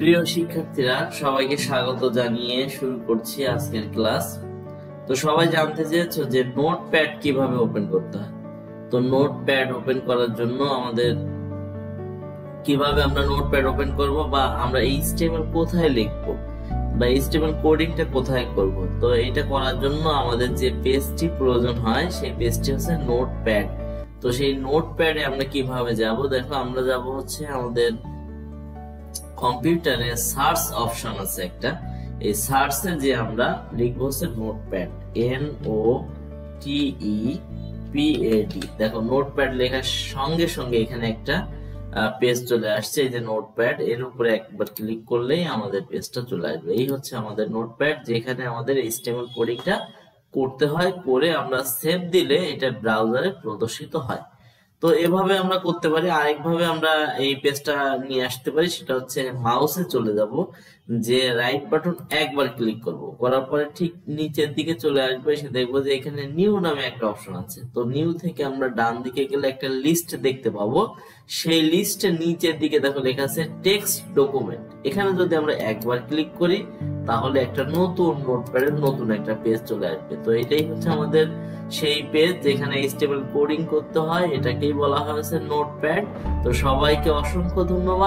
প্রিয় শিক্ষার্থীরা, সবাইকে স্বাগত জানিয়ে শুরু করছি আজকের ক্লাস। তো সবাই জানতে চেয়েছো যে নোটপ্যাড কিভাবে ওপেন করতে হয়। তো নোটপ্যাড ওপেন করার জন্য আমাদের কিভাবে আমরা নোটপ্যাড ওপেন করব বা আমরা এইচটিএমএল কোথায় লিখবো বা এইচটিএমএল কোডিংটা কোথায় করব, তো এটা করার জন্য আমাদের যে পেজটি প্রয়োজন হয় সেই পেজটি হচ্ছে নোটপ্যাড। তো সেই নোটপ্যাডে আমরা কিভাবে যাব, দেখো আমরা যাব হচ্ছে আমাদের কম্পিউটারে সার্চ অপশন আছে একটা, এই সার্চে যে আমরা লিখবো হচ্ছে নোটপ্যাড, NOTEPAD। দেখো নোটপ্যাড লেখার সঙ্গে সঙ্গে এখানে একটা পেজ চলে আসছে, এই যে নোটপ্যাড, এর উপরে একবার ক্লিক করলেই আমাদের পেজটা চলে আসবে। এই হচ্ছে আমাদের নোটপ্যাড, যেখানে আমাদের এইচটিএমএল কোডিংটা করতে হয়, করে আমরা সেভ দিলে এটা ব্রাউজারে প্রদর্শিত হয়। তো এভাবে আমরা করতে পারি। আরেকভাবে আমরা এই পেজটা নিয়ে আসতে পারি, সেটা হচ্ছে মাউসে চলে যাব, যে রাইট বাটন একবার ক্লিক করব, করার পরে ঠিক নিচের দিকে চলে আসবে, সে দেখবো যে এখানে নিউ নামে একটা অপশন আছে। তো নিউ থেকে আমরা ডান দিকে গেলে একটা লিস্ট দেখতে পাবো, সেই লিস্টের নিচের দিকে দেখো লেখা আছে টেক্সট ডকুমেন্ট। এখানে যদি আমরা একবার ক্লিক করি তাহলে একটা নতুন নোটপ্যাডের নতুন একটা পেজ চলে আসবে। তো এটাই হচ্ছে আমাদের সেই পেজ যেখানে এইচটিএমএল কোডিং করতে হয়, এটাকেই বলা হয়েছে নোটপ্যাড। তো সবাইকে অসংখ্য ধন্যবাদ।